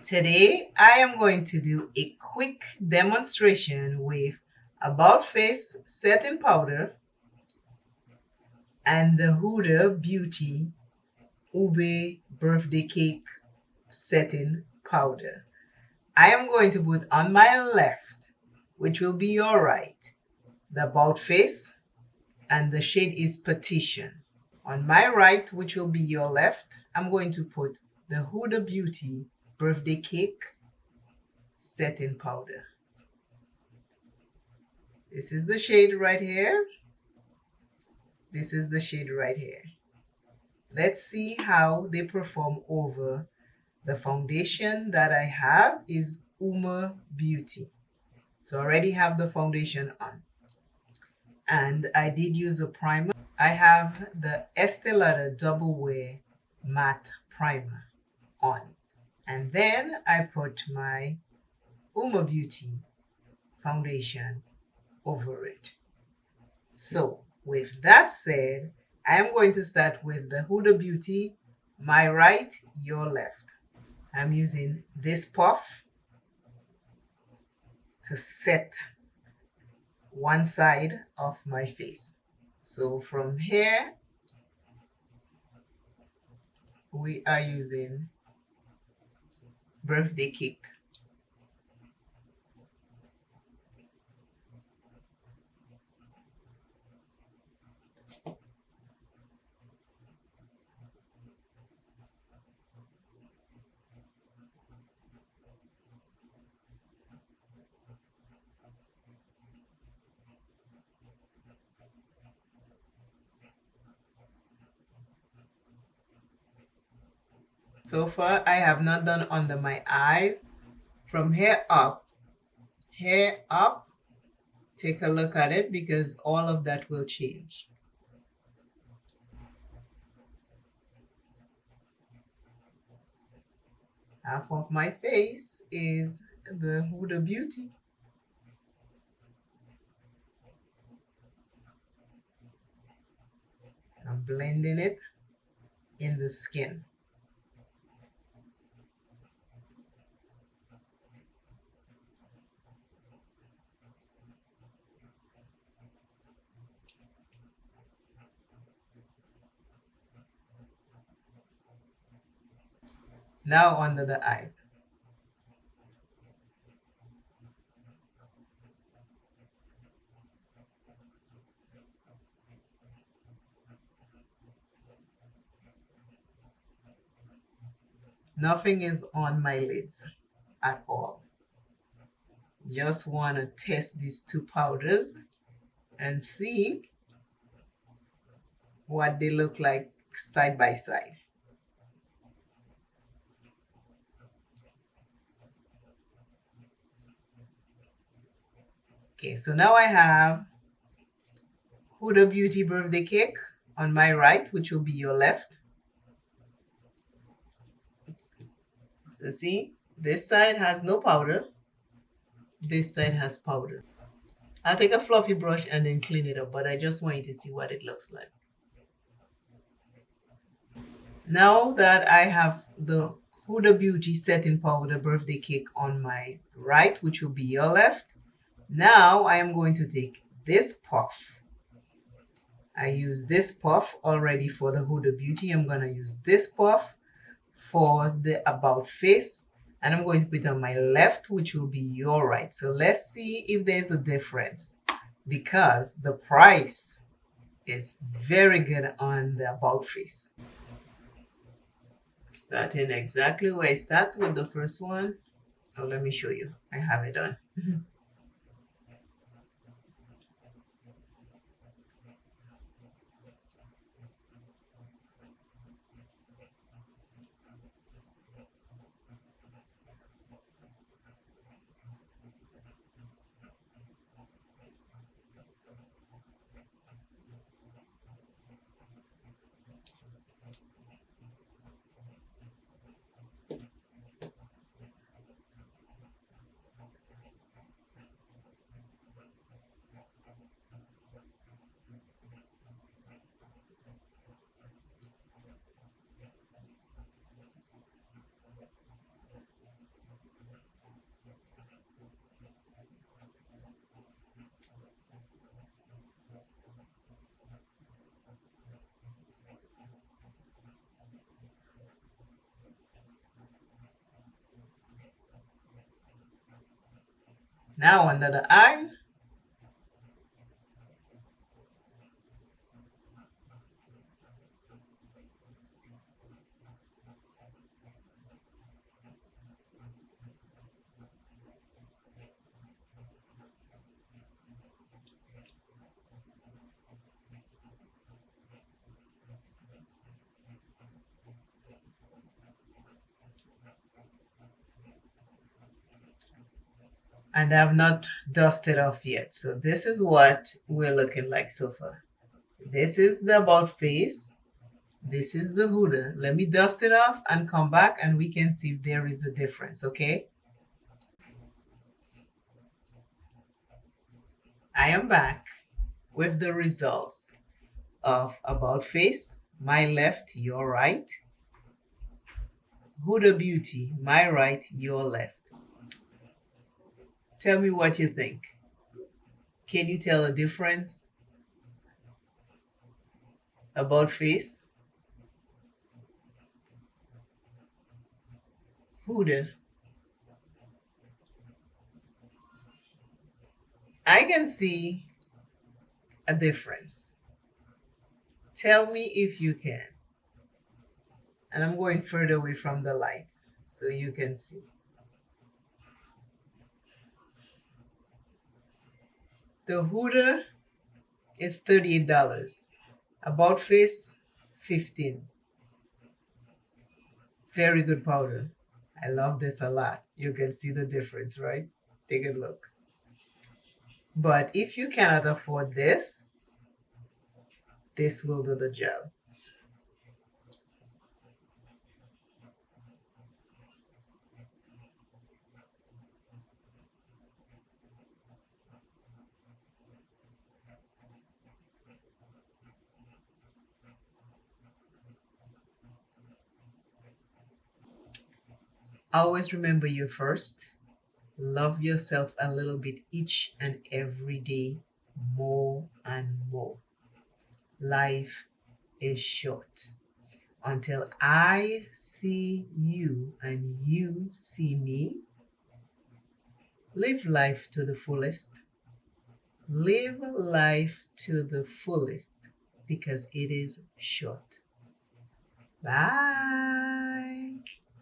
Today, I am going to do a quick demonstration with About Face setting powder and the Huda Beauty Ube birthday cake setting powder. I am going to put on my left, which will be your right, the About Face, and the shade is Petition. On my right, which will be your left, I'm going to put the Huda Beauty birthday cake setting powder. This is the shade right here. This is the shade right here. Let's see how they perform over the foundation that I have is Huda Beauty. So I already have the foundation on. And I did use a primer. I have the Estee Lauder Double Wear Matte Primer on. And then I put my Huda Beauty foundation over it. So with that said, I am going to start with the Huda Beauty, my right, your left. I'm using this puff to set one side of my face. So from here, we are using birthday cake. So far, I have not done under my eyes. From here up, take a look at it because all of that will change. Half of my face is the Huda Beauty. I'm blending it in the skin. Now under the eyes. Nothing is on my lids at all. Just want to test these two powders and see what they look like side by side. Okay, so now I have Huda Beauty birthday cake on my right, which will be your left. So see, this side has no powder. This side has powder. I'll take a fluffy brush and then clean it up, but I just want you to see what it looks like. Now that I have the Huda Beauty setting powder birthday cake on my right, which will be your left, now I am going to take this puff. I use this puff already for the Huda Beauty. I'm going to use this puff for the About Face, and I'm going to put it on my left, which will be your right. So let's see if there's a difference because the price is very good on the About Face. Starting exactly where I start with the first one. Oh, let me show you. I have it on. Now under the eye. And I've not dusted off yet. So this is what we're looking like so far. This is the about face. This is the Huda. Let me dust it off and come back and we can see if there is a difference, okay? I am back with the results of about face. My left, your right. Huda Beauty, my right, your left. Tell me what you think. Can you tell a difference? About face? Huda. I can see a difference. Tell me if you can. And I'm going further away from the lights so you can see. The Huda is $38. About face, 15. Very good powder. I love this a lot. You can see the difference, right? Take a look. But if you cannot afford this, this will do the job. Always remember you first. Love yourself a little bit each and every day, more and more. Life is short. Until I see you and you see me, live life to the fullest. Live life to the fullest because it is short. Bye.